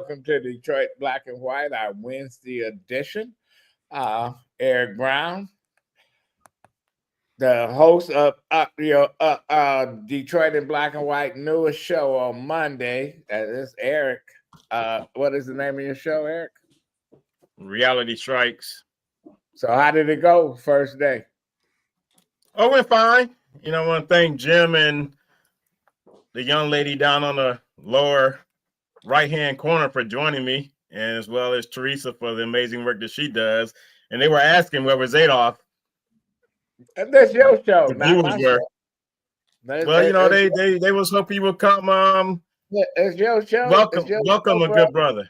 welcome to Detroit Black and White, our Wednesday edition. Eric Brown, the host of Detroit in Black and White newest show on Monday. This Eric. What is the name of your show, Eric? Reality Strikes. So how did it go first day? Oh, it went fine. I want to thank Jim and the young lady down on the lower right-hand corner for joining me, and as well as Teresa for the amazing work that she does. And they were asking where was Adolf. That's your show, not my show. Well, they was hoping you would come. It's your show. Welcome, a good brother.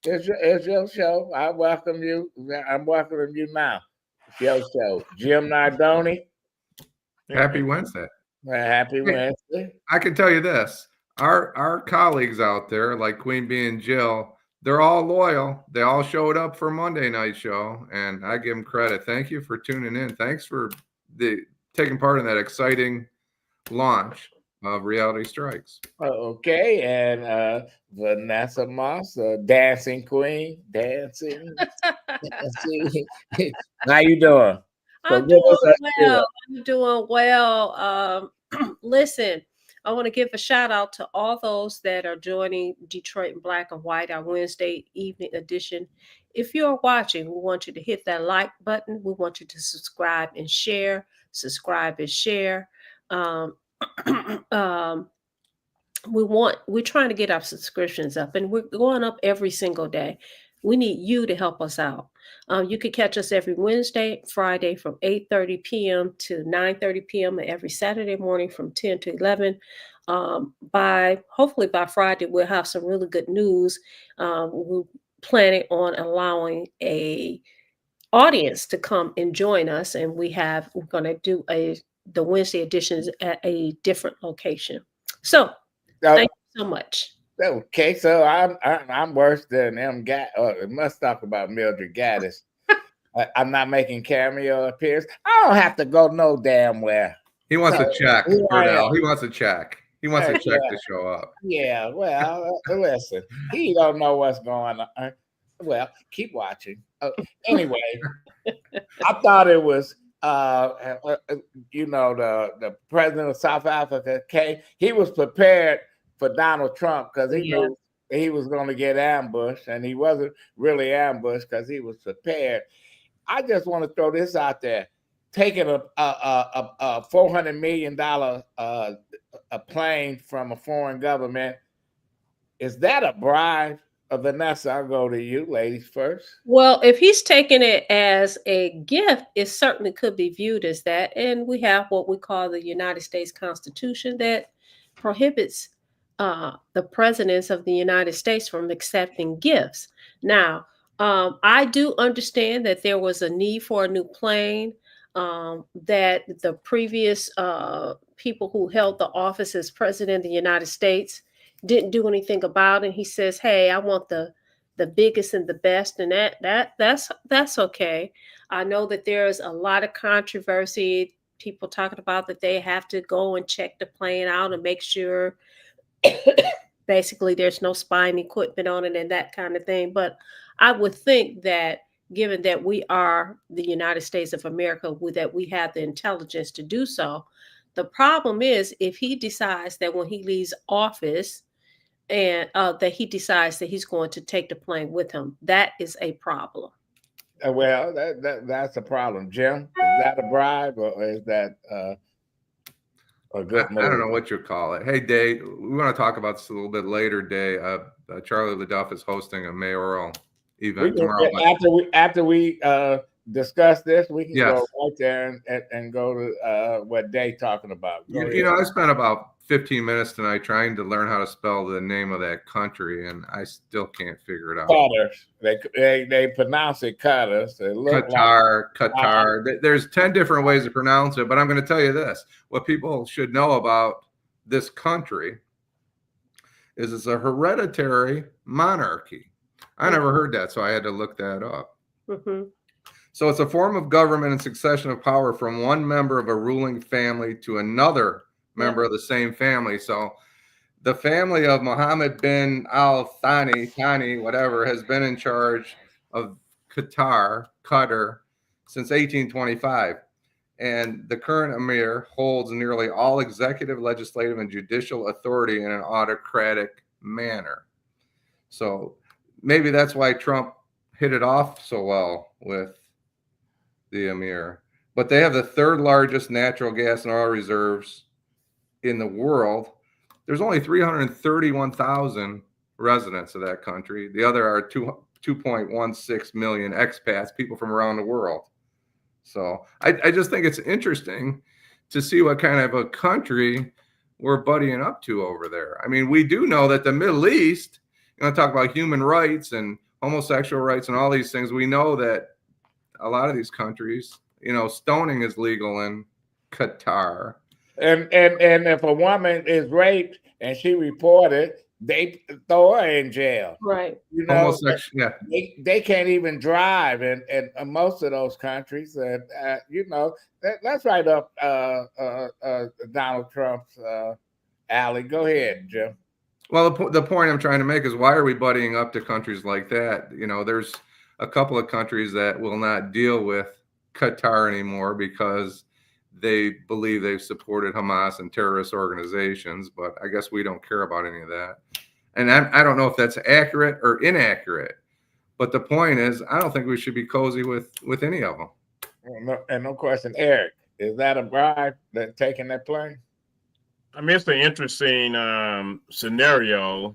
It's your show. I welcome you. I'm welcoming you now. It's your show. Jim Nardoni. Happy Wednesday. Happy Wednesday. I can tell you this. Our colleagues out there, like Queen Bee and Jill, they're all loyal. They all showed up for Monday night show, and I give them credit. Thank you for tuning in. Thanks for taking part in that exciting launch of Reality Strikes. Okay, and Vanessa Moss, dancing queen, dancing. How you doing? I'm doing well. Listen, I want to give a shout out to all those that are joining Detroit in Black and White, our Wednesday evening edition. If you're watching, we want you to hit that like button. We want you to subscribe and share. We're trying to get our subscriptions up, and we're going up every single day. We need you to help us out. You can catch us every Wednesday, Friday from 8:30 p.m. to 9:30 p.m. and every Saturday morning from 10 to 11. Hopefully by Friday, we'll have some really good news. We're planning on allowing a audience to come and join us, and we're going to do the Wednesday editions at a different location. So thank you so much. Okay, so I'm worse than them guys. Must talk about Mildred Gaddis. I'm not making cameo appearance. I don't have to go no damn where. He wants a check, Cordell. He wants a check. He wants a check to show up. Yeah, well, listen, he don't know what's going on. Well, keep watching. Anyway, I thought it was the president of South Africa, he was prepared for Donald Trump because he knew he was going to get ambushed, and he wasn't really ambushed because he was prepared. I just want to throw this out there: taking a $400 million a plane from a foreign government, is that a bribe? Vanessa, I'll go to you, ladies first. Well, if he's taking it as a gift, it certainly could be viewed as that. And we have what we call the United States Constitution that prohibits the presidents of the United States from accepting gifts. Now, I do understand that there was a need for a new plane, that the previous people who held the office as president of the United States didn't do anything about it. He says, "Hey, I want the biggest and the best," and that's okay. I know that there's a lot of controversy. People talking about that they have to go and check the plane out and make sure basically there's no spying equipment on it and that kind of thing. But I would think that given that we are the United States of America, that we have the intelligence to do so. The problem is if he decides that when he leaves office and that he decides that he's going to take the plane with him, that is a problem. Well, that's a problem. Jim, is that a bribe or is that a good move? I don't know what you call it. Hey, Dave, we want to talk about this a little bit later, Dave. Charlie LaDuff is hosting a mayoral event tomorrow. After we discuss this, we can go right there and go to what Dave talking about. I spent about 15 minutes tonight trying to learn how to spell the name of that country, and I still can't figure it out. Qatar. They pronounce it Qatar. So Qatar. There's 10 different ways to pronounce it, but I'm going to tell you this. What people should know about this country is it's a hereditary monarchy. I never heard that, so I had to look that up. Mm-hmm. So it's a form of government and succession of power from one member of a ruling family to another member of the same family. So the family of Mohammed bin Al Thani, whatever, has been in charge of Qatar since 1825. And the current emir holds nearly all executive, legislative, and judicial authority in an autocratic manner. So maybe that's why Trump hit it off so well with the emir. But they have the third largest natural gas and oil reserves in the world. There's only 331,000 residents of that country. The other are 2.16 million expats, people from around the world. So I just think it's interesting to see what kind of a country we're buddying up to over there. I mean, we do know that the Middle East, you know, talk about human rights and homosexual rights and all these things. We know that a lot of these countries, you know, stoning is legal in Qatar. And if a woman is raped and she reported, they throw her in jail. Right. You know, Yeah. they can't even drive in most of those countries. And you know, that's right up Donald Trump's alley. Go ahead, Jim. Well, the point I'm trying to make is, why are we buddying up to countries like that? You know, there's a couple of countries that will not deal with Qatar anymore because they believe they've supported Hamas and terrorist organizations, but I guess we don't care about any of that. And I don't know if that's accurate or inaccurate, but the point is, I don't think we should be cozy with any of them. No question. Eric, is that a bribe that taking that plane? I mean, it's an interesting scenario,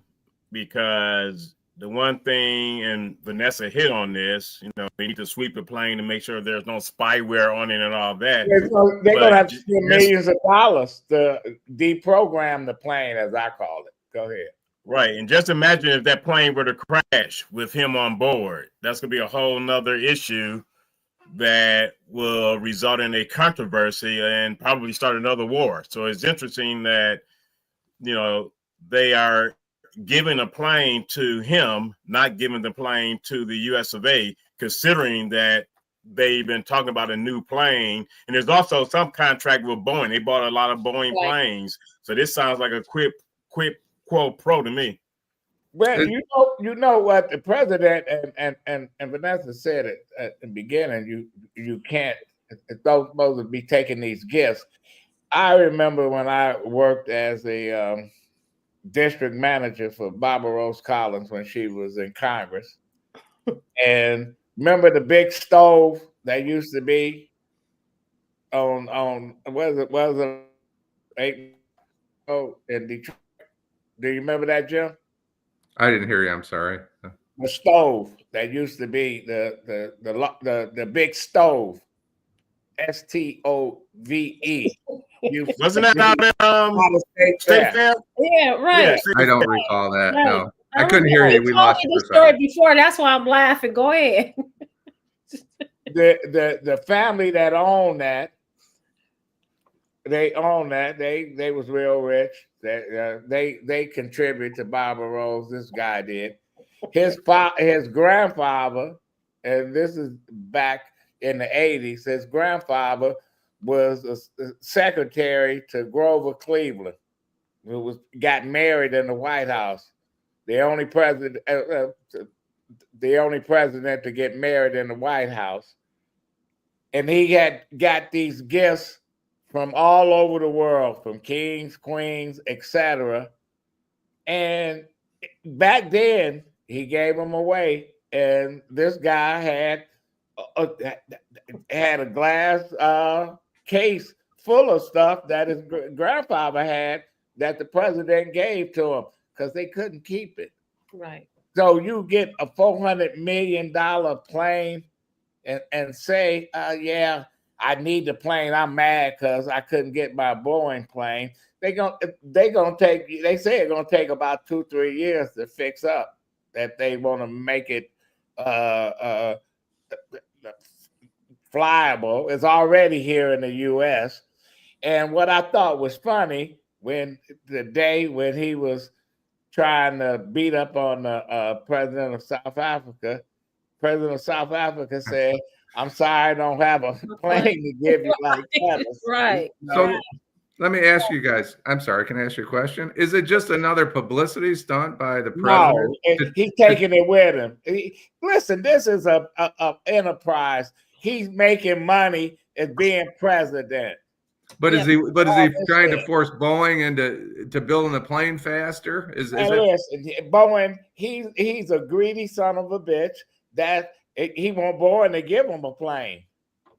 because the one thing, and Vanessa hit on this, you know, they need to sweep the plane to make sure there's no spyware on it and all that. They're going to have to spend millions of dollars to deprogram the plane, as I call it. Go ahead. Right. And just imagine if that plane were to crash with him on board. That's going to be a whole nother issue that will result in a controversy and probably start another war. So it's interesting that, you know, they are giving a plane to him, not giving the plane to the US of A, considering that they've been talking about a new plane. And there's also some contract with Boeing. They bought a lot of Boeing planes. So this sounds like a quid quo pro to me. Well, you know what the president and Vanessa said it at the beginning. You can't. Don't supposed to be taking these gifts. I remember when I worked as a district manager for Barbara Rose Collins when she was in Congress, and remember the big stove that used to be on was it in Detroit? Do you remember that, Jim? I didn't hear you. I'm sorry. The stove that used to be the big stove, STOVE. Wasn't that out at State Fair? Yeah, right. I don't recall that. Right. No, I couldn't hear you. We lost you the for a story second. before. That's why I'm laughing. Go ahead. The family that owned that, they owned that. They was real rich. They contributed to Barbara Rose. This guy did. His grandfather, and this is back in the 80s. His grandfather was a secretary to Grover Cleveland, who got married in the White House. The only president to get married in the White House, and he had got these gifts from all over the world, from kings, queens, etc. And back then, he gave them away. And this guy had a glass case full of stuff that his grandfather had that the president gave to him because they couldn't keep it. Right. So you get a $400 million plane and say, yeah, I need the plane. I'm mad because I couldn't get my Boeing plane. They say it's gonna take about 2-3 years to fix up. That they want to make it flyable. It's already here in the U.S. And what I thought was funny, when the day when he was trying to beat up on the president of South Africa said, "I'm sorry, I don't have a plane to give you like that." Right. Let me ask you guys. I'm sorry. Can I ask you a question? Is it just another publicity stunt by the president? No, he's taking it with him. Listen, this is a enterprise. He's making money as being president. But Yeah. is he? But is he Oh, trying to shit. force Boeing into building the plane faster? Is And it? listen, Boeing, he's a greedy son of a bitch that he want Boeing to give him a plane.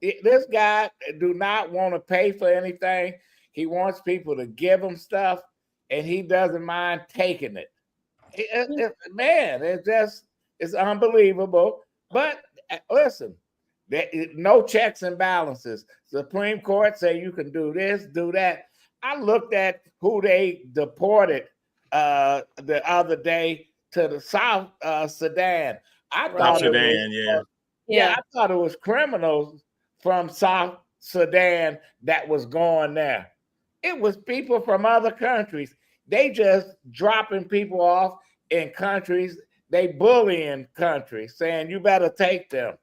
This guy do not want to pay for anything. He wants people to give him stuff, and he doesn't mind taking it. Man, it's unbelievable. But listen, no checks and balances. Supreme Court say you can do this, do that. I looked at who they deported the other day to the South Sudan. I thought it Sudan, was, yeah. I thought it was criminals from South Sudan that was going there. It was people from other countries. They just dropping people off in countries. They bullying countries, saying you better take them.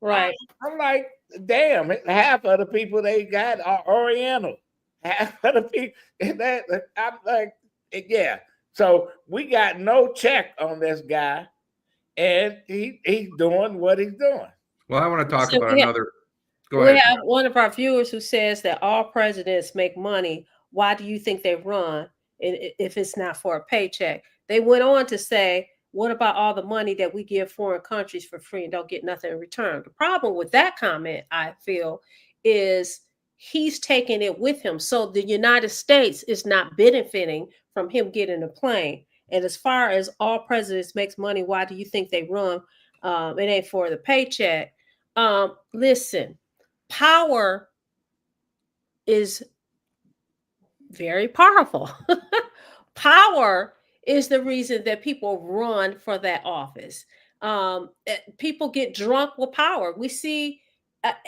Right. I'm like, damn, half of the people they got are Oriental. Half of the people, I'm like, yeah. So we got no check on this guy, and he's doing what he's doing. Well, I want to talk So about we have- another. Go We ahead. have one of our viewers who says that all presidents make money. Why do you think they run if it's not for a paycheck? They went on to say, what about all the money that we give foreign countries for free and don't get nothing in return? The problem with that comment, I feel, is he's taking it with him. So the United States is not benefiting from him getting a plane. And as far as all presidents makes money, why do you think they run? It ain't for the paycheck. Listen, power is very powerful. Power is the reason that people run for that office. People get drunk with power. We see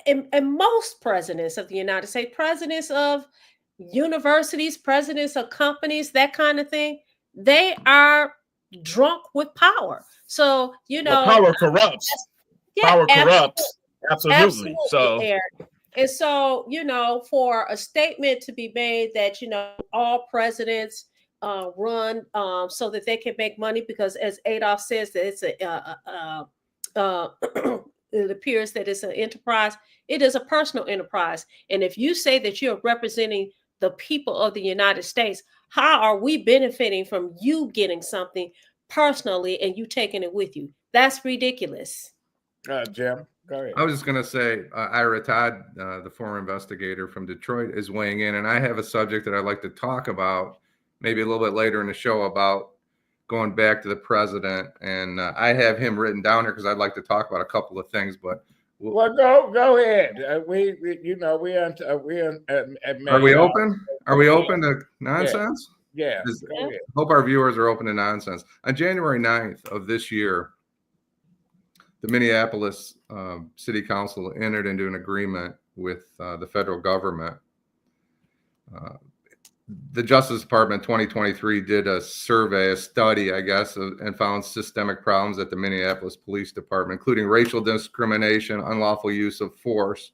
in most presidents of the United States, presidents of universities, presidents of companies, that kind of thing, they are drunk with power. So, Well, power corrupts. Power corrupts. Absolutely. So, Eric. And so, for a statement to be made that, all presidents run so that they can make money, because as Adolf says, that it's it appears that it's an enterprise. It is a personal enterprise. And if you say that you're representing the people of the United States, how are we benefiting from you getting something personally and you taking it with you? That's ridiculous. Jim, go ahead. I was just going to say, Ira Todd, the former investigator from Detroit, is weighing in, and I have a subject that I'd like to talk about maybe a little bit later in the show about going back to the president. And I have him written down here because I'd like to talk about a couple of things. But well, go ahead. Are we open? Are we open to nonsense? Yeah. Hope our viewers are open to nonsense. On January 9th of this year, the Minneapolis City Council entered into an agreement with the federal government. The Justice Department 2023 did a survey, a study, I guess, and found systemic problems at the Minneapolis Police Department, including racial discrimination, unlawful use of force,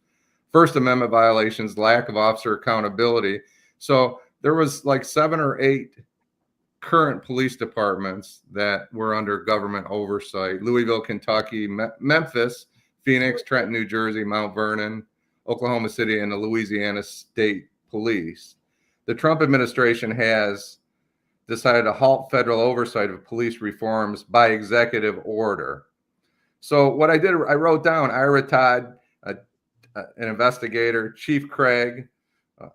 First Amendment violations, lack of officer accountability. So there was like 7 or 8 current police departments that were under government oversight: Louisville, Kentucky, Memphis, Phoenix, Trenton, New Jersey, Mount Vernon, Oklahoma City, and the Louisiana State Police. The Trump administration has decided to halt federal oversight of police reforms by executive order. So what I did, I wrote down Ira Todd, an investigator, Chief Craig,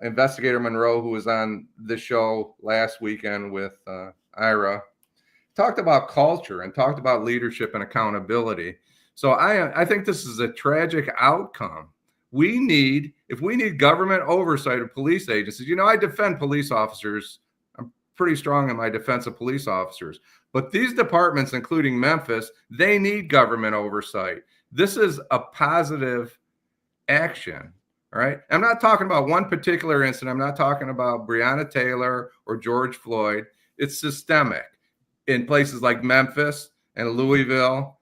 Investigator Monroe, who was on the show last weekend with Ira, talked about culture and talked about leadership and accountability. So I think this is a tragic outcome. If we need government oversight of police agencies, I defend police officers. I'm pretty strong in my defense of police officers. But these departments, including Memphis, they need government oversight. This is a positive action. All right. I'm not talking about one particular incident. I'm not talking about Breonna Taylor or George Floyd. It's systemic in places like Memphis and Louisville,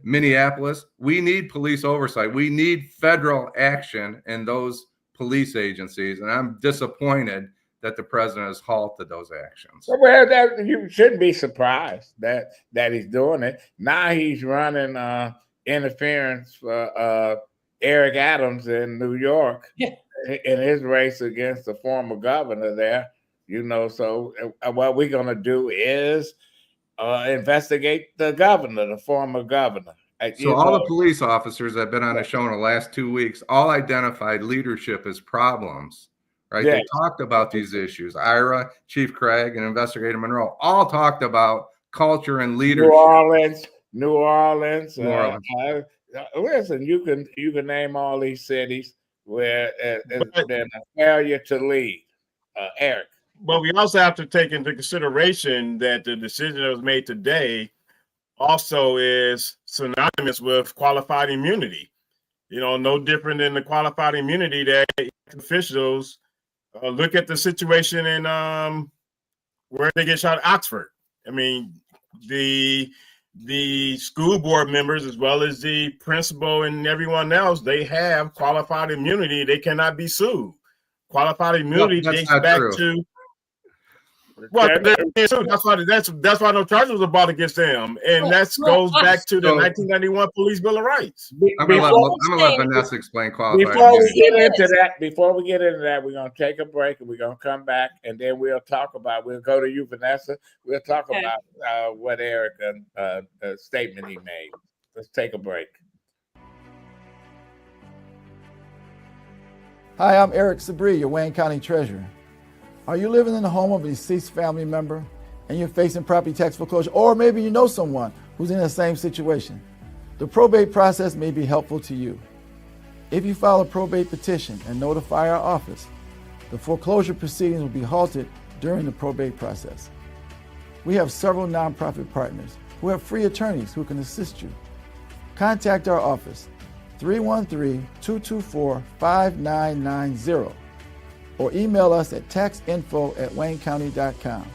Minneapolis. We need police oversight. We need federal action in those police agencies, and I'm disappointed that the president has halted those actions. Well, that you shouldn't be surprised that he's doing it. Now he's running interference for Eric Adams in New York in his race against the former governor there. So what we're going to do is investigate the governor, the former governor. So all the police officers that have been on the show in the last 2 weeks all identified leadership as problems, right? Yeah. They talked about these issues. Ira, Chief Craig, and Investigator Monroe all talked about culture and leadership. New Orleans. Listen, you can name all these cities where there's been a failure to lead. Eric. But we also have to take into consideration that the decision that was made today also is synonymous with qualified immunity. No different than the qualified immunity that officials look at the situation in where they get shot at Oxford. I mean, the school board members, as well as the principal and everyone else, they have qualified immunity. They cannot be sued. Qualified immunity dates back to that's why no charges were brought against them, and that goes back to the 1991 Police Bill of Rights. I'm gonna let Vanessa explain qualified Before we get into that, we're gonna take a break and we're gonna come back, and then we'll go to you, Vanessa. We'll talk about what Eric statement he made. Let's take a break. Hi, I'm Eric Sabri, your Wayne County Treasurer. Are you living in the home of a deceased family member and you're facing property tax foreclosure, or maybe you know someone who's in the same situation? The probate process may be helpful to you. If you file a probate petition and notify our office, the foreclosure proceedings will be halted during the probate process. We have several nonprofit partners who have free attorneys who can assist you. Contact our office, 313-224-5990. or email us at taxinfo@waynecounty.com.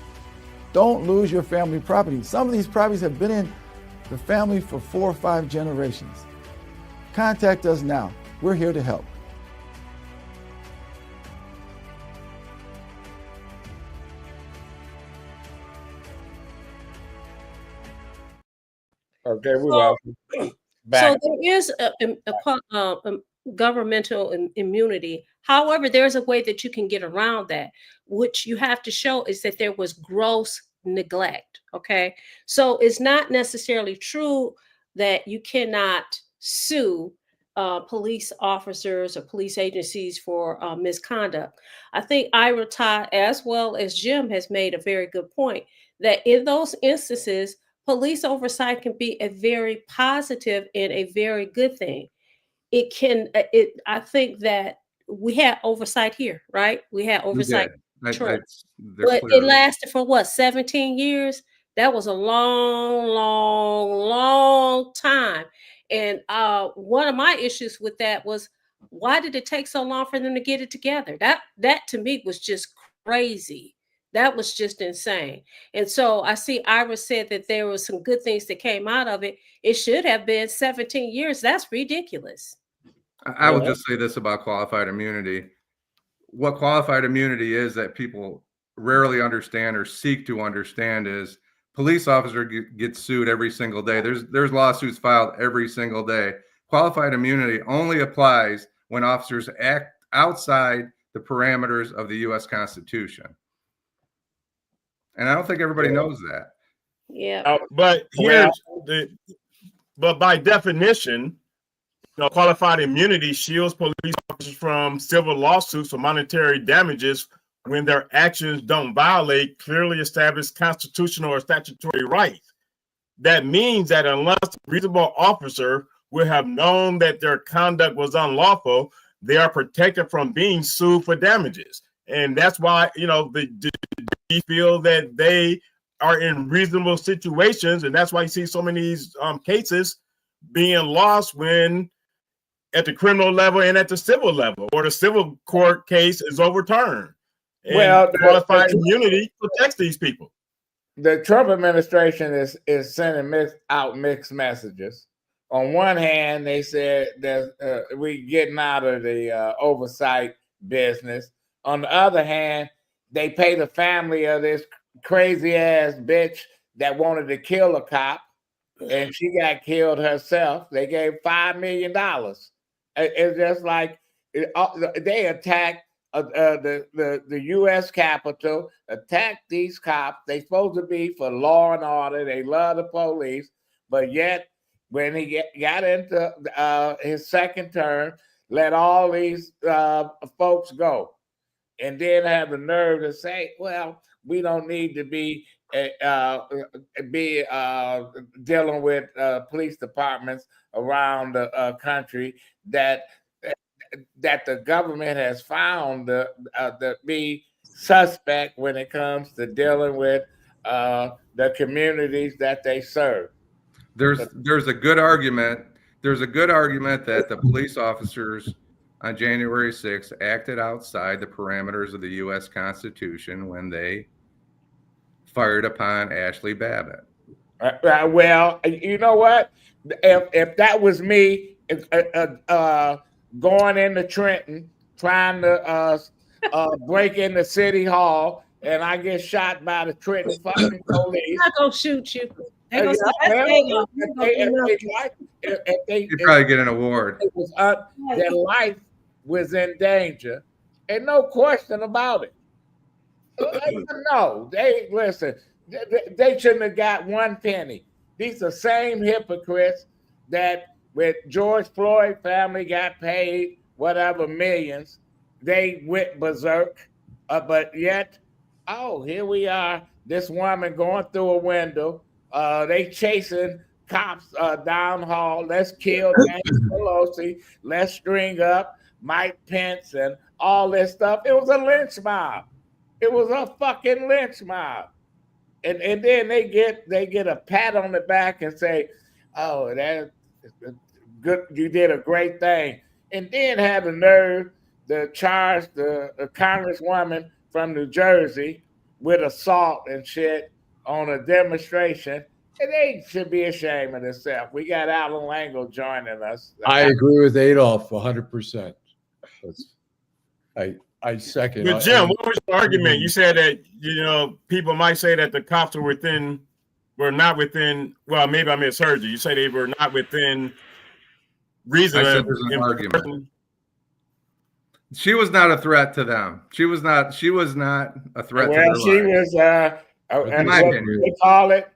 Don't lose your family property. Some of these properties have been in the family for 4 or 5 generations. Contact us now. We're here to help. Okay, we will. So there is a governmental immunity. However, there's a way that you can get around that. Which you have to show is that there was gross neglect. Okay, so it's not necessarily true that you cannot sue police officers or police agencies for misconduct. I think Ira, Todd, as well as Jim, has made a very good point that in those instances, police oversight can be a very positive and a very good thing. It can. I think that we had oversight here, right? We had oversight. But it lasted for what, 17 years? That was a long time. And one of my issues with that was, why did it take so long for them to get it together? That to me was just crazy. That was just insane. And so I see Ira said that there were some good things that came out of it. It should have been 17 years. That's ridiculous. I will just say this about qualified immunity. What qualified immunity is that people rarely understand or seek to understand is police officers get sued every single day. There's lawsuits filed every single day. Qualified immunity only applies when officers act outside the parameters of the U.S. Constitution. And I don't think everybody knows that. Yeah. But by definition, qualified immunity shields police officers from civil lawsuits for monetary damages when their actions don't violate clearly established constitutional or statutory rights. That means that unless a reasonable officer would have known that their conduct was unlawful, they are protected from being sued for damages. And that's why, they feel that they are in reasonable situations. And that's why you see so many of these cases being lost when at the criminal level and at the civil level, or the civil court case is overturned. And qualified immunity protects these people. The Trump administration is sending out mixed messages. On one hand, they said that we getting out of the oversight business. On the other hand, they pay the family of this crazy ass bitch that wanted to kill a cop, and she got killed herself. They gave $5 million. It's just like they attacked the U.S. Capitol, attacked these cops. They supposed to be for law and order. They love the police, but yet when he got into his second term, let all these folks go, and then have the nerve to say, "Well, we don't need to be dealing with police departments around the country that the government has found to be suspect when it comes to dealing with the communities that they serve." There's a good argument. There's a good argument that the police officers on January 6th acted outside the parameters of the U.S. Constitution when they fired upon Ashley Babbitt. Well, you know what? If that was me going into Trenton trying to break into City Hall, and I get shot by the Trenton fucking police, They're not gonna shoot you. They're gonna You'd probably get an award. Their life was in danger, and no question about it. No, they listen. They shouldn't have got one penny. These are the same hypocrites that with George Floyd family got paid whatever millions, they went berserk. But yet, here we are. This woman going through a window. They chasing cops down hall. Let's kill Nancy Pelosi. Let's string up Mike Pence and all this stuff. It was a lynch mob. It was a fucking lynch mob. And then they get a pat on the back and say, "Oh, that's good. You did a great thing." And then have the nerve to charge the congresswoman from New Jersey with assault and shit on a demonstration. And they should be ashamed of themselves. We got Alan Lango joining us. I agree with Adolph 100%. I second. But Jim, what was your argument? You said that people might say that the cops were not within. Well, maybe I misheard you. You say they were not within reason. I said there's an argument. She was not a threat to them. She was not a threat to their she lives. was. In my opinion, they call it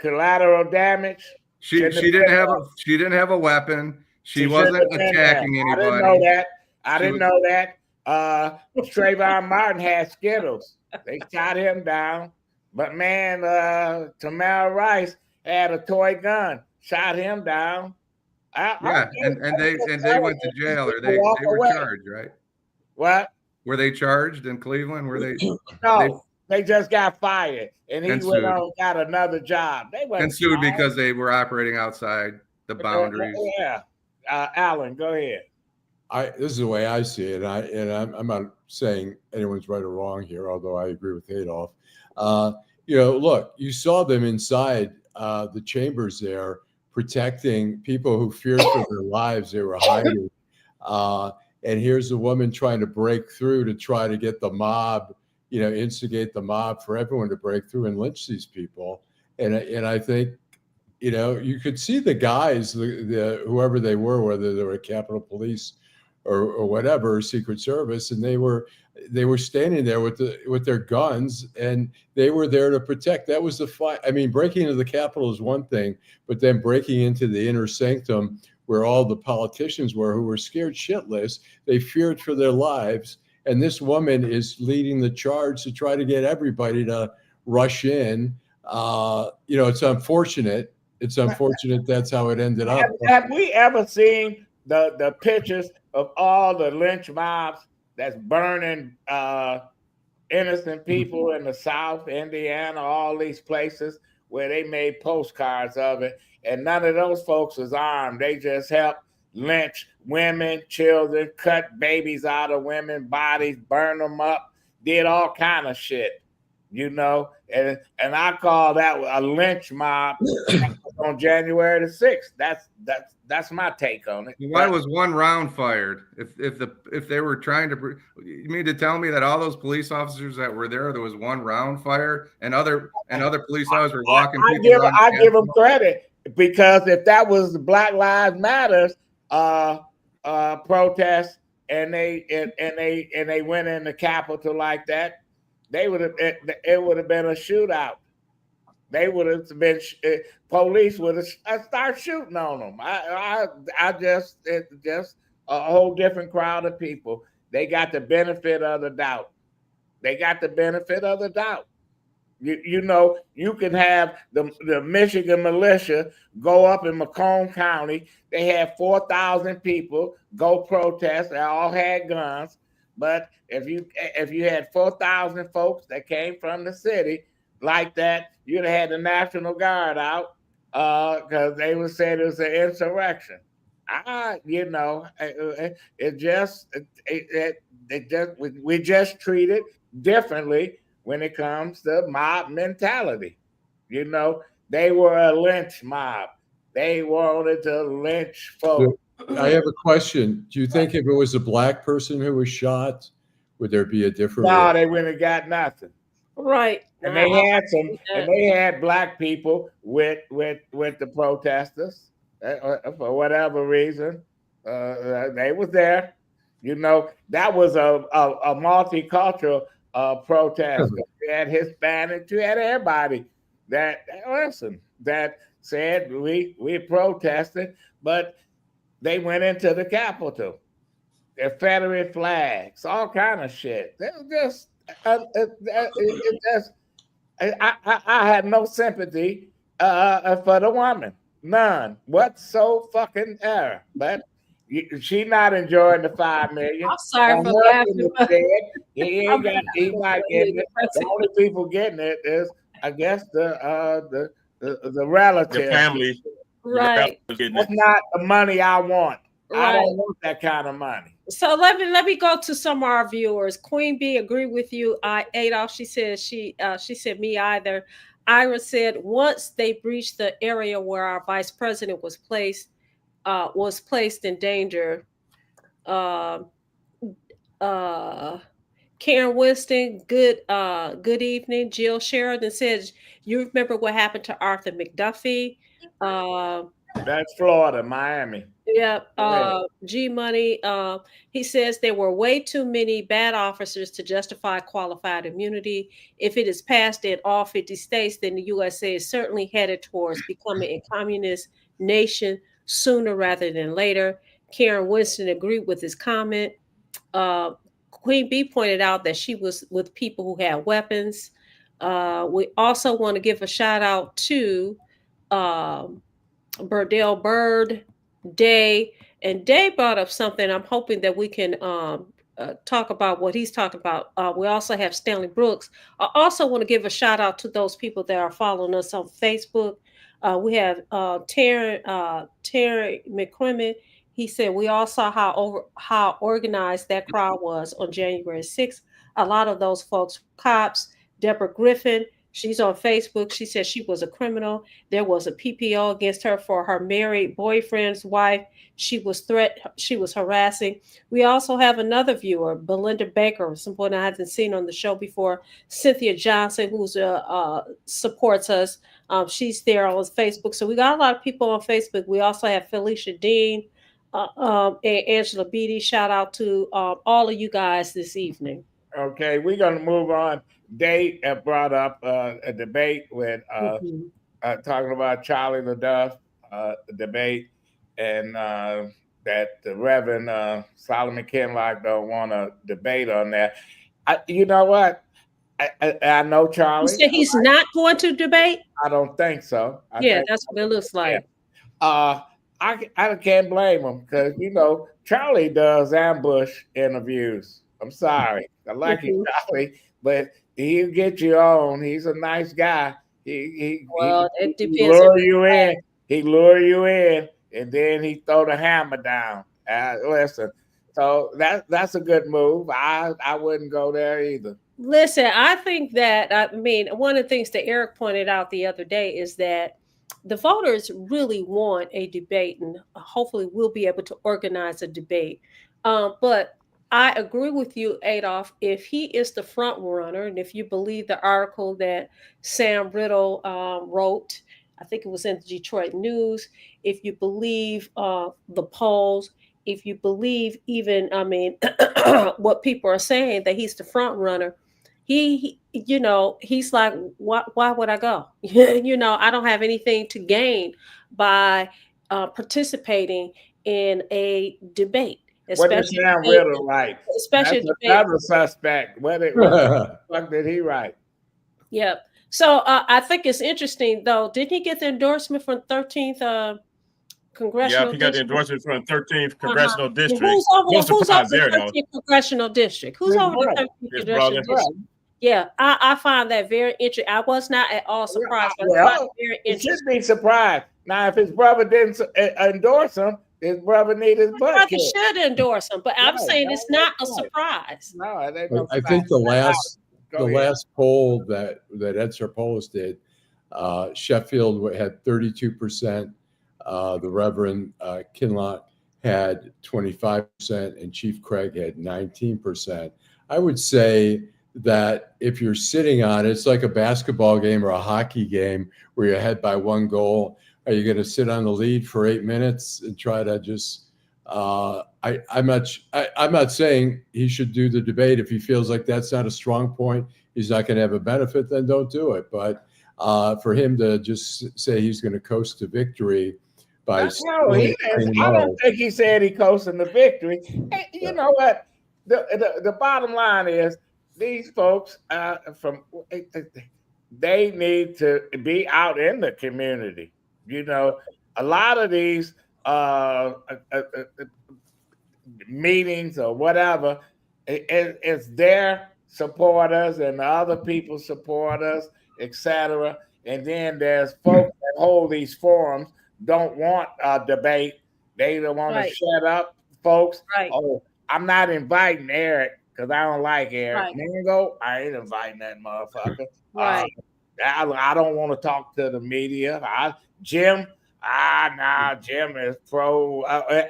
collateral damage. She didn't have a weapon. She wasn't attacking anybody. I didn't know that. Trayvon Martin had Skittles. They shot him down. But man, Tamir Rice had a toy gun, shot him down. And they went to jail, or they were charged, right? What? Were they charged in Cleveland? Were they? No, they just got fired, and he went on and got another job. They went sued because they were operating outside the boundaries. Yeah, Alan, go ahead. This is the way I see it, and I'm not saying anyone's right or wrong here, although I agree with Adolph. Look, you saw them inside the chambers there, protecting people who feared for their lives. They were hiding, and here's a woman trying to break through to try to get the mob, instigate the mob for everyone to break through and lynch these people. And I think, you could see the guys, the whoever they were, whether they were Capitol Police or whatever, Secret Service, and they were standing there with their guns, and they were there to protect. That was the fight. I mean, breaking into the Capitol is one thing, but then breaking into the inner sanctum where all the politicians were, who were scared shitless, they feared for their lives. And this woman is leading the charge to try to get everybody to rush in. It's unfortunate. It's unfortunate that's how it ended up. Have we ever seen the pictures of all the lynch mobs that's burning innocent people in the South, Indiana, all these places where they made postcards of it, and none of those folks was armed. They just helped lynch women, children, cut babies out of women's bodies, burn them up, did all kind of shit, and I call that a lynch mob on January the 6th. That's my take on it. Why was one round fired? If they were trying to, you mean to tell me that all those police officers that were there was one round fired, and other police officers were walking people around? I give them credit, because if that was the Black Lives Matters protest and they went in the Capitol like that, it would have been a shootout. They would have been police would have started shooting on them. It's just a whole different crowd of people. They got the benefit of the doubt. You know, you can have the Michigan militia go up in Macomb County. They had 4,000 people go protest. They all had guns. But if you had 4,000 folks that came from the city like that, you'd have had the National Guard out because they would say it was an insurrection. We just treat it differently when it comes to mob mentality. You know, they were a lynch mob. They wanted to lynch folks. I have a question. Do you think if it was a black person who was shot, would there be a different? No, they wouldn't have got nothing. Right. And they had black people with the protesters for whatever reason. They was there. You know, that was a multicultural protest. You had Hispanics, you had everybody that said we protested, but they went into the Capitol. Confederate flags, all kind of shit. They were I had no sympathy for the woman, none whatsoever. But she not enjoying the $5 million. I'm sorry for laughing. He not getting it. The only people getting it is, I guess, the relatives, the family. Right. That's not the money I want. Right. I don't want that kind of money. So let me go to some of our viewers. Queen B, agree with you. Adolf, she said she said me either. Ira said once they breached the area where our vice president was placed in danger. Karen Winston, good evening. Jill Sheridan says, you remember what happened to Arthur McDuffie? That's Florida, Miami. Yep. G Money. He says there were way too many bad officers to justify qualified immunity. If it is passed in all 50 states, then the USA is certainly headed towards becoming a communist nation sooner rather than later. Karen Winston agreed with his comment. Queen B pointed out that she was with people who had weapons. We also want to give a shout out to Burdell Bird, Day, and Day brought up something. I'm hoping that we can talk about what he's talking about. We also have Stanley Brooks. I also want to give a shout out to those people that are following us on Facebook. We have Terry McCrimmon. He said we all saw how organized that crowd was on January 6th. A lot of those folks, cops. Deborah Griffin, she's on Facebook. She said she was a criminal. There was a PPO against her for her married boyfriend's wife. She was harassing. We also have another viewer, Belinda Baker, someone I haven't seen on the show before. Cynthia Johnson, who supports us. She's there on Facebook. So we got a lot of people on Facebook. We also have Felicia Dean and Angela Beatty. Shout out to all of you guys this evening. Okay, we're going to move on. They brought up a debate with talking about Charlie LaDuff debate, and that the Reverend Solomon Kinlock don't want to debate on that. You know what? I know Charlie. You said he's not going to debate? I don't think so. That's what it looks like. Yeah. I can't blame him because, you know, Charlie does ambush interviews. I'm sorry. I like you, Charlie, but he'll get you on. He's a nice guy. It depends. He lure you in, and then he throw the hammer down. Listen, so that's a good move. I wouldn't go there either. Listen, I think that one of the things that Eric pointed out the other day is that the voters really want a debate, and hopefully we'll be able to organize a debate. But I agree with you, Adolph. If he is the front runner, and if you believe the article that Sam Riddle wrote, I think it was in the Detroit News. If you believe the polls, if you believe even, I mean, what people are saying that he's the front runner, he's like, why would I go? I don't have anything to gain by participating in a debate, What did especially Sam Riddle write? especially That's a debate. another suspect. What the fuck did he write? Yeah. So I think it's interesting, though. Did he get the endorsement from 13th Yeah, congressional if he got the district? endorsement from the 13th congressional district, Who's over no surprise there, the though. 13th congressional district? Who's His over the brother. 13th His congressional brother. district? Yeah, I find that very interesting. I was not at all surprised, but I Well, find it very he should interesting. be surprised. Now, if his brother didn't endorse him, his brother need his butt Brother kicked. should endorse him, but I'm Right, saying it's not a right. surprise. No, it ain't But no I think the surprise. Go ahead. last poll that Ed Sarpolis did, Sheffield had 32%, the Reverend Kinloch had 25%, and Chief Craig had 19%. I would say that if you're sitting on it, it's like a basketball game or a hockey game where you're ahead by 1 goal. Are you going to sit on the lead for 8 minutes and try to just? I'm not saying he should do the debate. If he feels like that's not a strong point, he's not going to have a benefit, then don't do it. But for him to just say he's going to coast to victory by No, he is. I don't think he said he coasting the victory. Hey, you know what? The bottom line is these folks they need to be out in the community. A lot of these meetings or whatever, it's their supporters and other people's supporters, etc. And then there's folks that hold these forums, don't want a debate. They don't want Right. to shut up, folks. Right. Oh, I'm not inviting Eric because I don't like Eric. Right. Mingo, I ain't inviting that motherfucker. Right. I don't want to talk to the media. Jim, Jim is pro.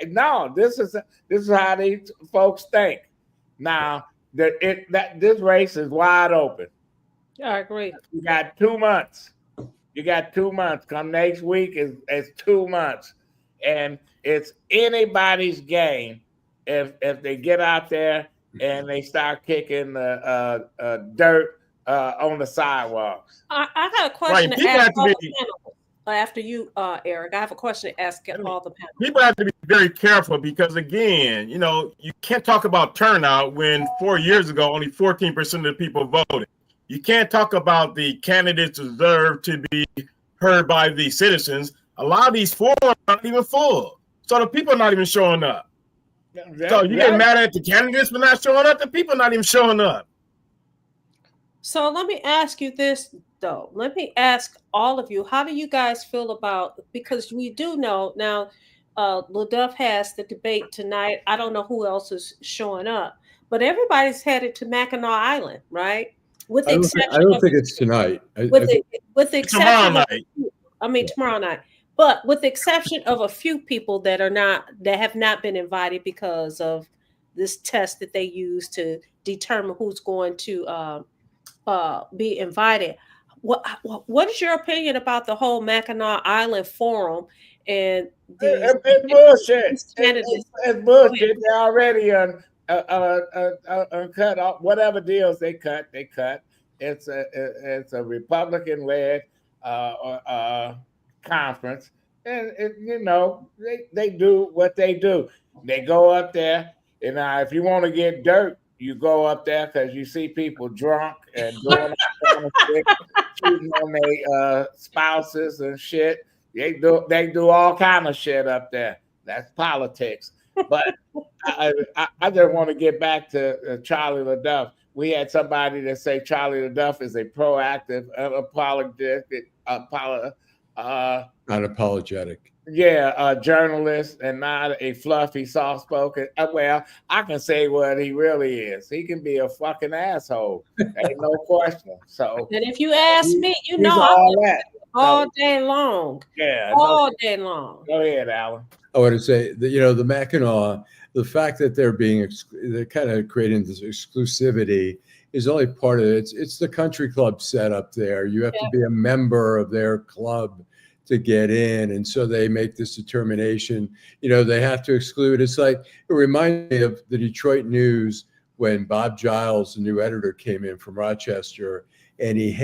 No, this is how these folks think. Now this race is wide open. I agree. You got 2 months. Come next week is 2 months, and it's anybody's game if they get out there and they start kicking the dirt on the sidewalks. I got a question Right, to people ask have to all be- the panelists. After you, Eric, I have a question to ask all the panelists. People have to be very careful because, again, you can't talk about turnout when 4 years ago only 14% of the people voted. You can't talk about the candidates deserve to be heard by the citizens. A lot of these forums aren't even full, so the people are not even showing up. So you get mad at the candidates for not showing up. The people are not even showing up. So let me ask you this, though. Let me ask all of you, how do you guys feel about, because we do know now, LaDuff has the debate tonight. I don't know who else is showing up, but everybody's headed to Mackinac Island, right? With the I exception don't of, think it's tonight. with the exception Tomorrow of, night. tomorrow night. But with the exception of a few people that have not been invited because of this test that they use to determine who's going to be invited. What is your opinion about the whole Mackinac Island Forum and It's bullshit. these candidates? It's bullshit. They already cut off whatever deals they cut. It's a Republican-led conference, and they do what they do. They go up there, and if you want to get dirt, you go up there because you see people drunk and doing all kind of shit, cheating on their spouses and shit. They do all kind of shit up there. That's politics. But I just want to get back to Charlie LaDuff. We had somebody that say Charlie LaDuff is a proactive, unapologetic. a journalist and not a fluffy, soft-spoken. Well, I can say what he really is. He can be a fucking asshole. Ain't no question. So, And if you ask me, he's all that. all day long. Yeah. All day long. Go ahead, Alan. I want to say that, you know, the Mackinac, the fact that they're kind of creating this exclusivity is only part of it. It's the country club set up there. You have to be a member of their club to get in. And so they make this determination, you know, they have to exclude. It's like, it reminds me of the Detroit News when Bob Giles, the new editor, came in from Rochester, and he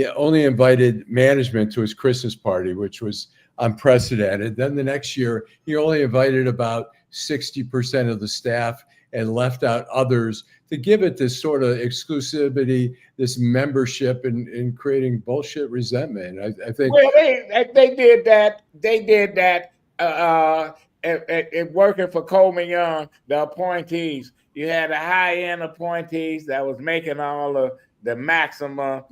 only invited management to his Christmas party, which was unprecedented. Then the next year, he only invited about 60% of the staff and left out others to give it this sort of exclusivity, this membership, and creating bullshit resentment. I think. Well, they did that. They did that. Working for Coleman Young, the appointees. You had the high-end appointees that was making all of the maximum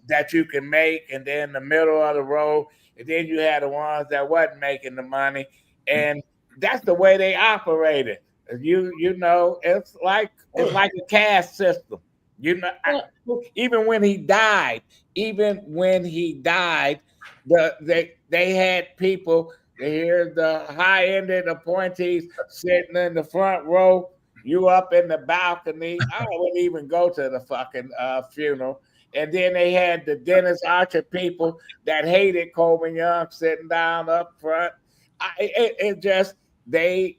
that you can make, and then the middle of the road, and then you had the ones that wasn't making the money, and that's the way they operated. You know, it's like a caste system. You know, even when he died, they had people. Here's the high-ended appointees sitting in the front row. You up in the balcony. I wouldn't even go to the fucking funeral. And then they had the Dennis Archer people that hated Coleman Young sitting down up front. They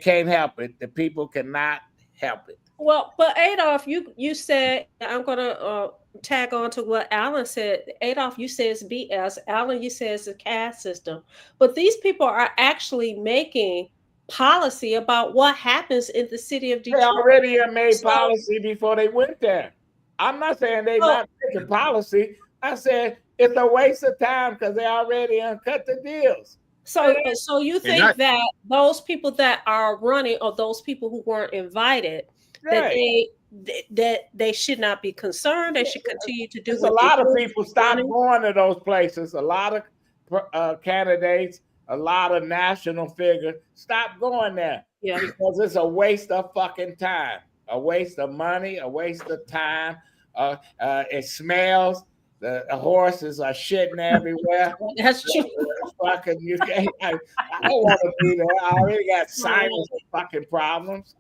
can't help it. The people cannot help it. Well, but Adolph, you said, I'm gonna tag on to what Alan said. Adolph, you said it's BS. Alan, you said it's a caste system. But these people are actually making policy about what happens in the city of Detroit. They already have made policy before they went there. I'm not saying they're not making policy. I said it's a waste of time because they already uncut the deals. So you think that those people that are running, or those people who weren't invited, right, that they should not be concerned. They should continue to do. A lot of people stop going to those places. A lot of candidates, a lot of national figures stop going there because it's a waste of fucking time, a waste of money, a waste of time. It smells. The horses are shitting everywhere. That's true. Fucking, you can't. I don't want to be there. I already got sinus fucking problems.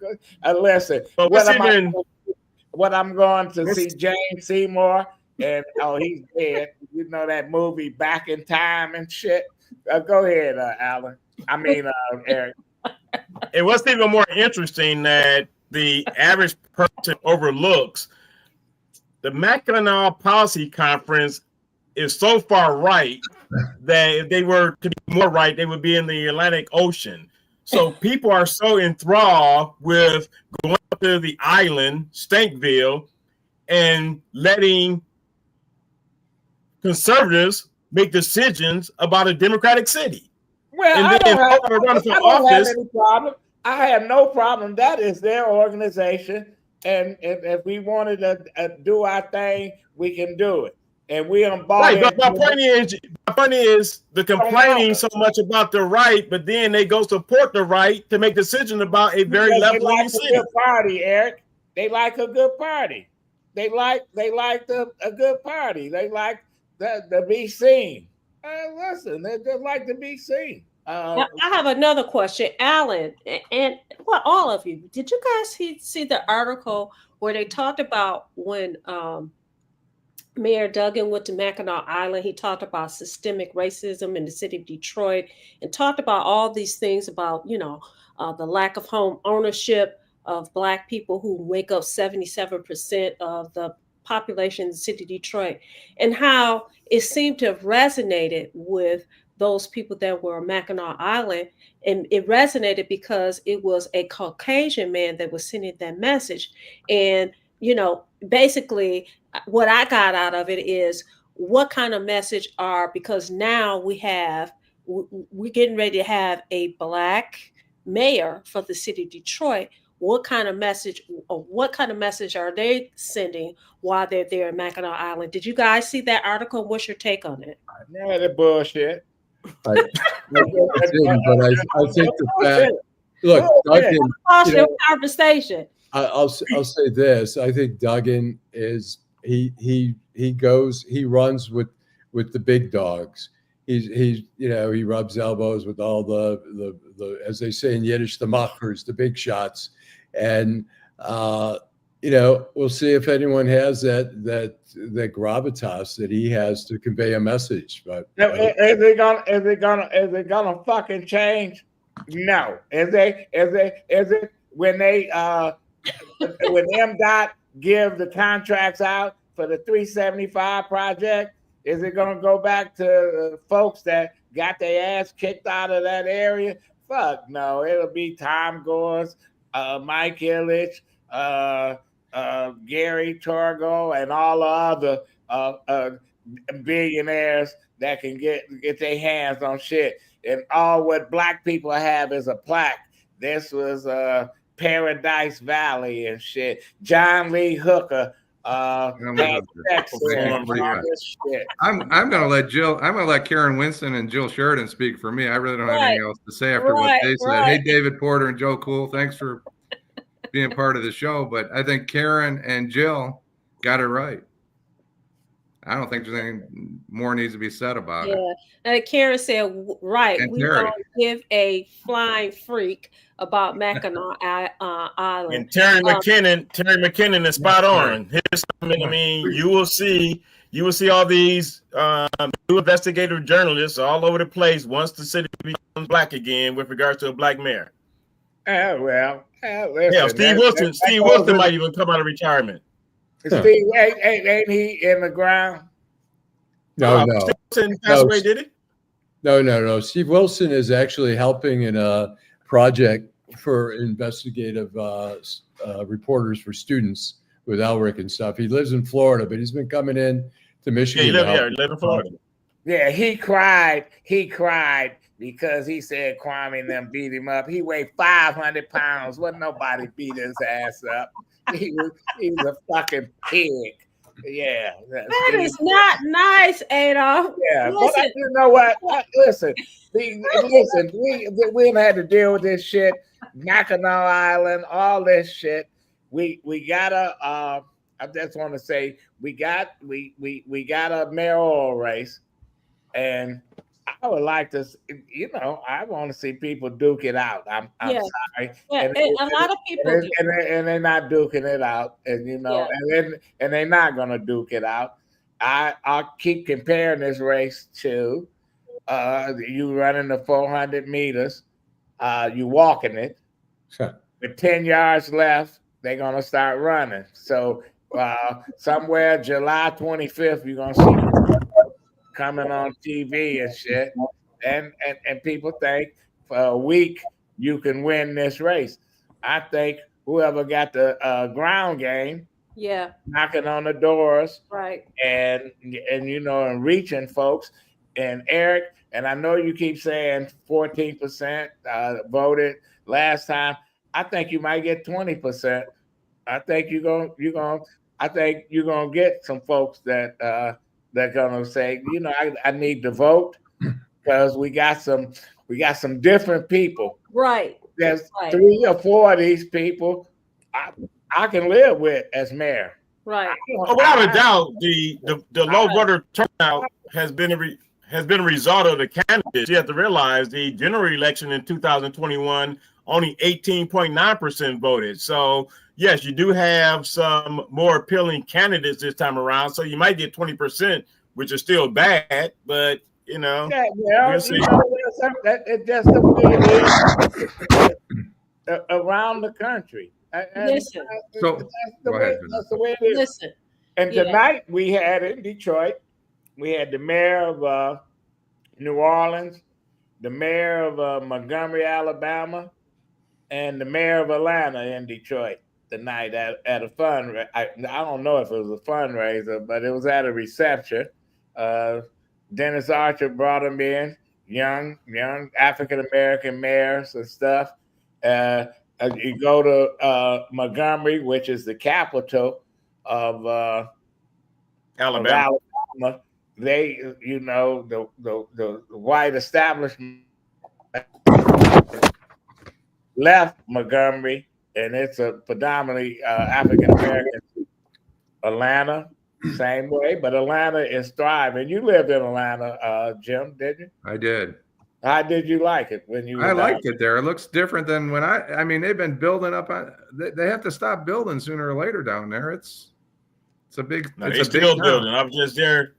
Listen, what I'm going to see James Seymour, and he's dead. You know that movie Back in Time and shit. Go ahead, Alan. I mean, Eric. And what's even more interesting that the average person overlooks, the Mackinac Policy Conference is so far right that if they were to be more right, they would be in the Atlantic Ocean. So people are so enthralled with going up to the island, Stankville, and letting conservatives make decisions about a democratic city. Well, and I then don't have any problem. I have no problem. That is their organization. And if we wanted to do our thing, we can do it. And we on board. Right, but my point is the complaining so much about the right, but then they go support the right to make decisions about a very left-leaning city. They like a good party, Eric. They like a good party. They like a good party. They like to be seen. Listen, they just like to be seen. Now, I have another question, Alan, and well, all of you. Did you guys see the article where they talked about when Mayor Duggan went to Mackinac Island? He talked about systemic racism in the city of Detroit, and talked about all these things about, the lack of home ownership of Black people, who make up 77% of the population in the city of Detroit, and how it seemed to have resonated with those people that were on Mackinac Island. And it resonated because it was a Caucasian man that was sending that message. And, basically what I got out of it is, what kind of message because now we're getting ready to have a Black mayor for the city of Detroit. What kind of message are they sending while they're there in Mackinac Island? Did you guys see that article? What's your take on it? Yeah, the bullshit. I think the fact, look, Duggan, conversation. I'll say this. I think Duggan is he runs with with the big dogs. He's he rubs elbows with all the as they say in Yiddish, the machers, the big shots, and we'll see if anyone has that gravitas that he has to convey a message. But is it gonna fucking change? No. Is it when they when MDOT give the contracts out for the 375 project? Is it going to go back to folks that got their ass kicked out of that area? Fuck no. It'll be Tom Gores, Mike Ilitch, Gary Torgo, and all the other billionaires that can get their hands on shit. And all what black people have is a plaque. This was Paradise Valley and shit. John Lee Hooker. I'm gonna let Karen Winston and Jill Sheridan speak for me. I really don't have anything else to say after what they said. Hey, David Porter and Joe Cool, thanks for being part of the show. But I think Karen and Jill got it right. I don't think there's anything more needs to be said about it. And Karen said, right, and we don't give a flying freak about Mackinac Island. And Terry McKinnon is spot on. I mean, you will see all these new investigative journalists all over the place once the city becomes black again with regards to a black mayor. Listen, Steve Wilson might even come out of retirement. Steve, ain't he in the ground? No. Steve Wilson passed away, did he? No. Steve Wilson is actually helping in a project for investigative reporters for students with Elric and stuff. He lives in Florida, but he's been coming in to Michigan. He lives in Florida. Yeah, he cried because he said Kwame and them beat him up. He weighed 500 pounds. Wasn't nobody beat his ass up. He was a fucking pig. Yeah. That is not nice, Adolf. Yeah, listen. But you know what? Listen, we had to deal with this shit. Mackinac Island, all this shit. We gotta. I just want to say we got a mayoral race, and I would like to. I want to see people duke it out. I'm sorry. Yeah, and a lot of people and they're not duking it out, and and they're not gonna duke it out. I'll keep comparing this race to you running the 400 meters, you walking it. Sure. With 10 yards left, they're gonna start running. So somewhere July 25th, you're gonna see coming on TV and shit, and people think for a week you can win this race. I think whoever got the ground game, knocking on the doors, right, and reaching folks, and Eric, and I know you keep saying 14% voted last time. I think you might get 20%. I think you're gonna get some folks that they're gonna say, I need to vote because we got some different people. Right. There's 3 or 4 of these people I can live with as mayor. Right. Without a doubt, the low voter turnout has been a result of the candidates. You have to realize the general election in 2021, only 18.9% voted. So yes, you do have some more appealing candidates this time around. So you might get 20%, which is still bad, but we'll see. It's just the way it is around the country. Listen. That's the way it is. Listen. And tonight we had in Detroit, we had the mayor of New Orleans, the mayor of Montgomery, Alabama, and the mayor of Atlanta in Detroit tonight at a fundraiser. I don't know if it was a fundraiser, but it was at a reception. Dennis Archer brought them in, young African-American mayors and stuff. You go to Montgomery, which is the capital of Alabama. They, the white establishment left Montgomery, and it's a predominantly African American. Atlanta, Same way, but Atlanta is thriving. You lived in Atlanta, Jim, didn't you? I did. How did you like it when you were I down liked it there. It looks different than when I mean, they've been building up on, they have to stop building sooner or later down there. It's a big, No, it's they a big still town. building. I'm just there.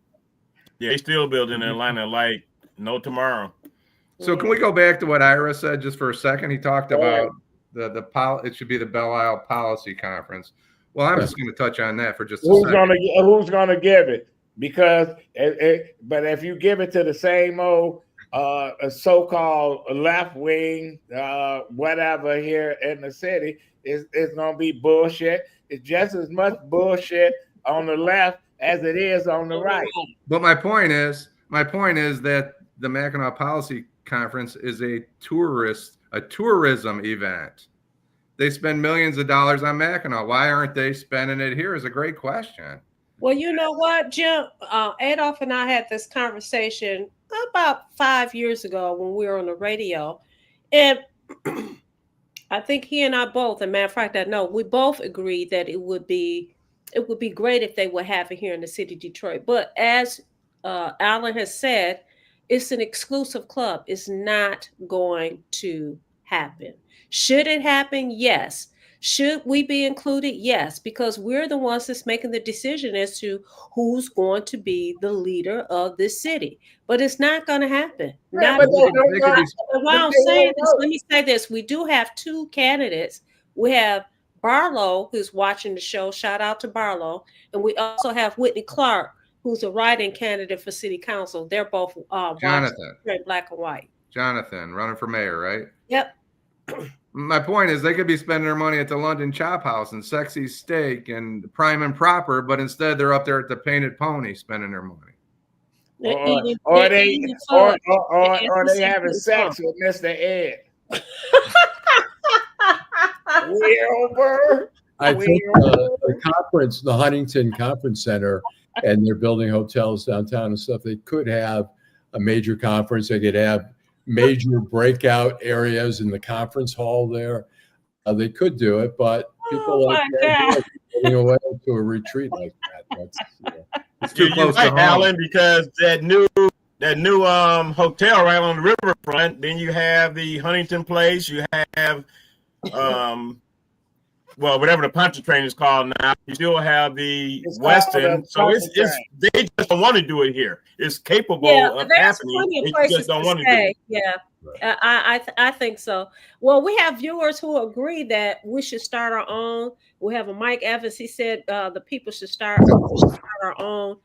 Yeah, they still building in Atlanta like no tomorrow. So can we go back to what Ira said just for a second? He talked about it should be the Belle Isle Policy Conference. Well, I'm just going to touch on that for just a second. Who's gonna give it? Because but if you give it to the same old so-called left wing whatever here in the city, it's gonna be bullshit. It's just as much bullshit on the left as it is on the right. But my point is that the Mackinac Policy Conference is a tourism event. They spend millions of dollars on Mackinac. Why aren't they spending it here is a great question. Well, you know what, Jim? Adolph and I had this conversation about 5 years ago when we were on the radio. And I think he and I both, and matter of fact, I know we both agreed that it would be great if they would have it here in the city of Detroit. But as Alan has said, it's an exclusive club. It's not going to happen. Should it happen? Yes. Should we be included? Yes, because we're the ones that's making the decision as to who's going to be the leader of this city. But it's not going to happen. Yeah, Not but while I'm saying this, let me say this. We do have two candidates. We have Barlow, who's watching the show. Shout out to Barlow. And we also have Whitney Clark, who's a write-in candidate for city council. They're both Jonathan, black and white. Jonathan, running for mayor, right? Yep. My point is they could be spending their money at the London Chop House and Sexy Steak and Prime and Proper, but instead they're up there at the Painted Pony spending their money. Or they having sex with Mr. Ed. Wilbur. I think the Huntington Conference Center, and they're building hotels downtown and stuff. They could have a major conference. They could have major breakout areas in the conference hall there. They could do it, but people like that going away to a retreat like that. That's, it's too close to home. Alan, because that new hotel right on the riverfront. Then you have the Huntington Place. You have whatever the Pontchartrain is called now. You still have the Westin. So it's they just don't want to do it here. It's capable of happening. They just don't want to do it. Yeah. I think so. Well, we have viewers who agree that we should start our own. We have a Mike Evans. He said the people should start our own.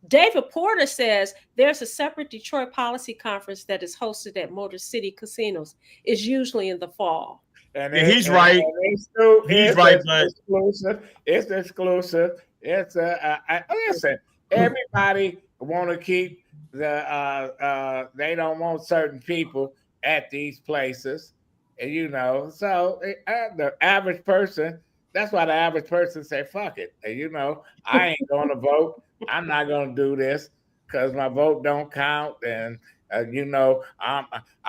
David Porter says there's a separate Detroit policy conference that is hosted at Motor City Casinos. It's usually in the fall. And he's right. He's right. It's exclusive. It's listen. Everybody want to keep they don't want certain people at these places, and so the average person. That's why the average person say fuck it. And I ain't going to vote. I'm not going to do this because my vote don't count. And I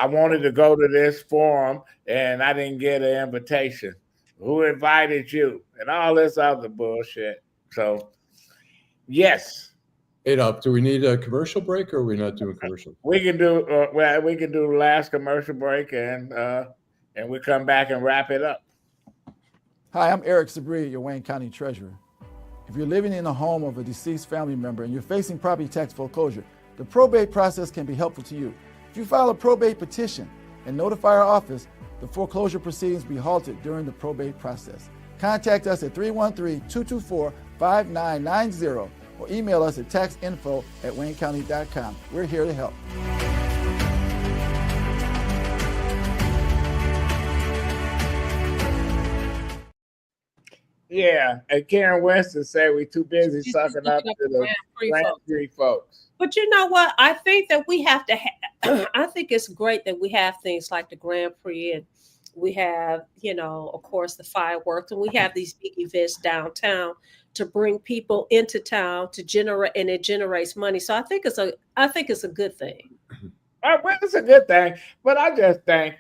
wanted to go to this forum and I didn't get an invitation. Who invited you? And all this other bullshit. So, yes. Do we need a commercial break, or are we not doing commercial? We can do we can do the last commercial break and we come back and wrap it up. Hi, I'm Eric Sabri, your Wayne County Treasurer. If you're living in the home of a deceased family member and you're facing property tax foreclosure, the probate process can be helpful to you. If you file a probate petition and notify our office, the foreclosure proceedings will be halted during the probate process. Contact us at 313-224-5990 or email us at taxinfo@waynecounty.com. We're here to help. Yeah, and Karen Winston said we're too busy sucking up to the Grand Prix folks. But you know what? I think that we have to I think it's great that we have things like the Grand Prix, and we have, of course, the fireworks, and we have these big events downtown to bring people into town to generate, and it generates money. So I think it's a good thing. It's a good thing, but I just think,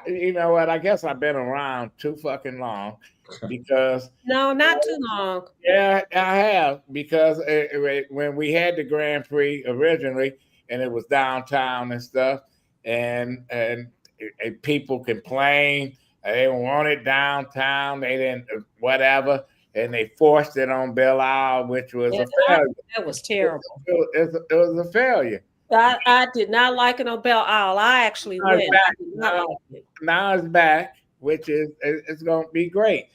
you know what? I guess I've been around too fucking long, because No, not too long. yeah, I have because when we had the Grand Prix originally, and it was downtown and stuff, and people complained they wanted downtown, they didn't whatever, and they forced it on Belle Isle, which was Yeah, a failure. that was terrible. It was a failure. I did not like it on Belle Isle. I actually Now it's went. back. I did not like it. Now it's back, which is it's going to be great.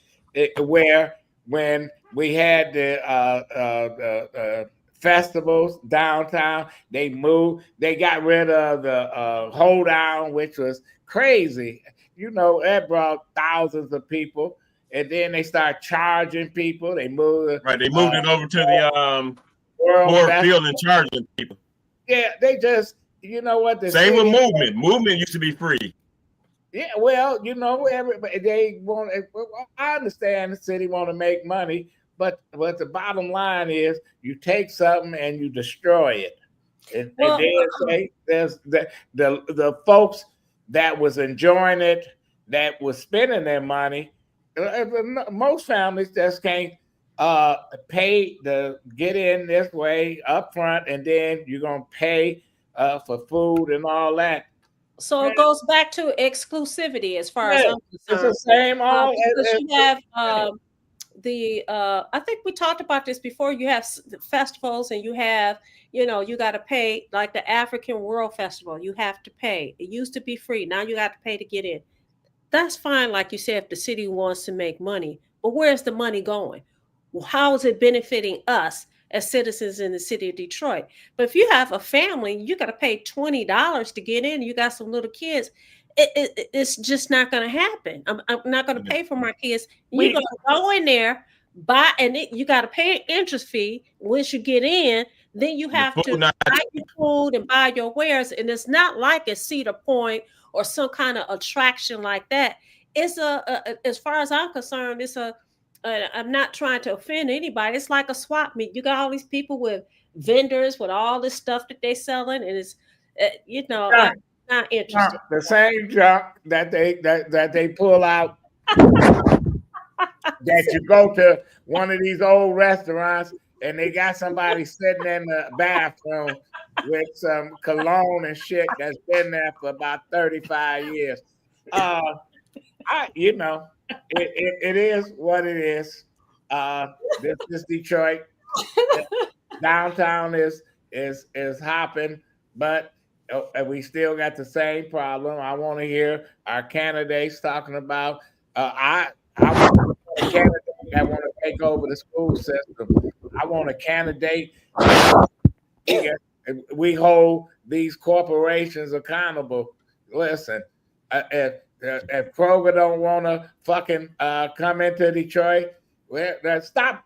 Where when we had the festivals downtown, they moved. They got rid of the hold down, which was crazy. You know, that brought thousands of people, and then they start charging people. They moved. Right, they moved it over to the World Ford Festival. Field and charging people. Yeah, they just, you know what? The Same with city- movement. Movement used to be free. Yeah, well, you know, everybody they want. I understand the city want to make money, but the bottom line is, you take something and you destroy it. And then say there's the folks that was enjoying it, that was spending their money. Most families just can't pay to get in this way up front, and then you're gonna pay for food and all that. So it goes back to exclusivity as far as Yeah, I'm it's the concerned. same. All Because you have I think we talked about this before. You have festivals, and you have, you got to pay, like the African World Festival. You have to pay. It used to be free. Now you got to pay to get in. That's fine, like you said, if the city wants to make money. But where's the money going? Well, how is it benefiting us as citizens in the city of Detroit? But if you have a family, you got to pay $20 to get in. You got some little kids. It's just not going to happen. I'm not going to pay for my kids. You're going to go in there, buy, and you got to pay an interest fee once you get in. Then you have to buy your food and buy your wares. And it's not like a Cedar Point or some kind of attraction like that. It's as far as I'm concerned, I'm not trying to offend anybody. It's like a swap meet. You got all these people with vendors with all this stuff that they're selling, and it's I'm not interested. The same junk that they pull out. That you go to one of these old restaurants and they got somebody sitting in the bathroom with some cologne and shit that's been there for about 35 years. It is what it is. This is Detroit. Downtown is hopping, but we still got the same problem. I want to hear our candidates talking about. I want a candidate that want to take over the school system. I want a candidate. We hold these corporations accountable. Listen, if Kroger don't want to fucking come into Detroit, stop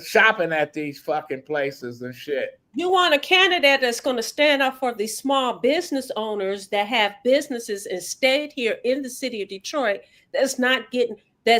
shopping at these fucking places and shit. You want a candidate that's going to stand up for the small business owners that have businesses and stayed here in the city of Detroit that's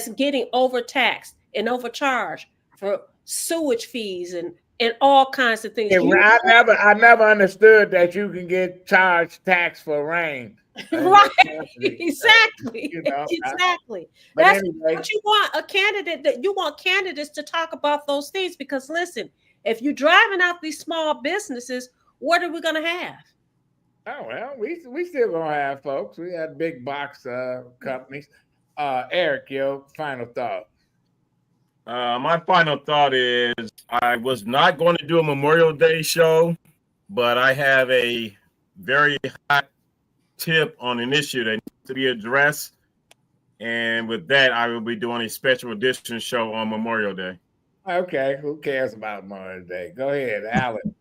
getting overtaxed and overcharged for sewage fees and all kinds of things. I never understood that you can get charged tax for rain. Right. Exactly. Exactly. That's anyway, what you want, a candidate that you want candidates to talk about those things, because listen, if you're driving out these small businesses, what are we going to have? Oh, well, we still going to have folks. We had big box companies. Eric, your final thought. My final thought is I was not going to do a Memorial Day show, but I have a very hot tip on an issue that needs to be addressed. And with that, I will be doing a special edition show on Memorial Day. Okay, who cares about Memorial Day? Go ahead, Alan.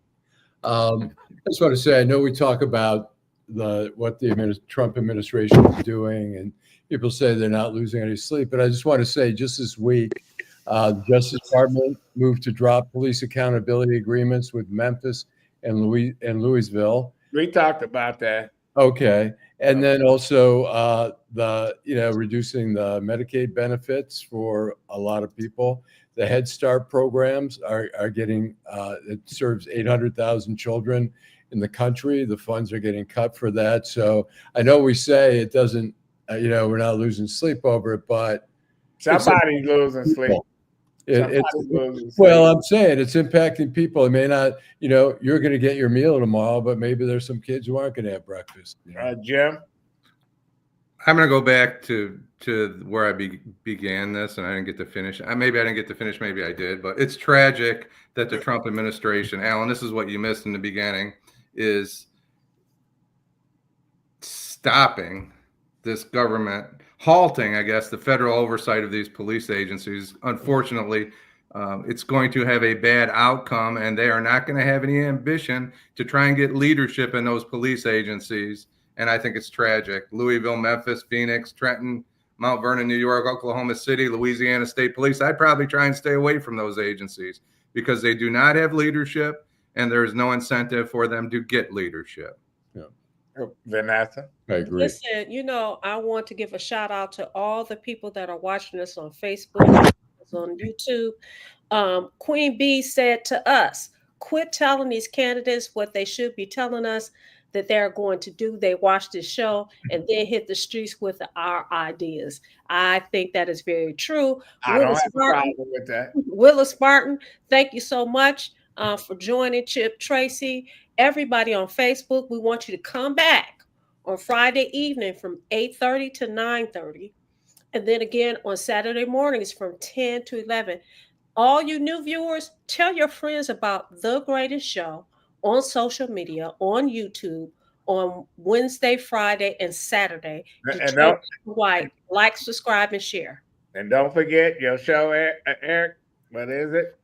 I just want to say, I know we talk about what the Trump administration is doing, and people say they're not losing any sleep. But I just want to say, just this week, the Justice Department moved to drop police accountability agreements with Memphis and Louisville. We talked about that. Okay, and then also reducing the Medicaid benefits for a lot of people. The Head Start programs are getting it serves 800,000 children in the country. The funds are getting cut for that. So I know we say it doesn't, we're not losing sleep over it, but Somebody's losing sleep. It's Somebody's losing sleep. well, I'm saying it's impacting people. It may not, you're going to get your meal tomorrow, but maybe there's some kids who aren't going to have breakfast. Jim? I'm going to go back to where I began this, and I didn't get to finish. Maybe I didn't get to finish. Maybe I did. But it's tragic that the Trump administration, Alan, this is what you missed in the beginning, is stopping this government, halting, I guess, the federal oversight of these police agencies. Unfortunately, it's going to have a bad outcome, and they are not going to have any ambition to try and get leadership in those police agencies. And I think it's tragic. Louisville, Memphis, Phoenix, Trenton, Mount Vernon, New York, Oklahoma City, Louisiana State Police. I'd probably try and stay away from those agencies because they do not have leadership, and there is no incentive for them to get leadership. Vanessa? I agree. Listen, I want to give a shout out to all the people that are watching us on Facebook, on YouTube. Queen Bee said to us, quit telling these candidates what they should be telling us that they're going to do. They watch this show and then hit the streets with our ideas. I think that is very true. I don't have a problem with that. Willis Martin, thank you so much for joining. Chip Tracy, everybody on Facebook, we want you to come back on Friday evening from 8:30 to 9:30. And then again on Saturday mornings from 10 to 11. All you new viewers, tell your friends about The Greatest Show on social media, on YouTube, on Wednesday, Friday, and Saturday. And White, like, subscribe, and share. And don't forget your show, Eric. What is it?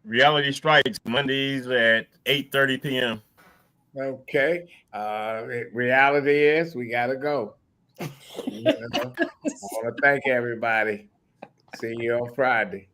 Reality Strikes, Mondays at 8:30 p.m. Okay. Reality is we got to go. I want to thank everybody. See you on Friday.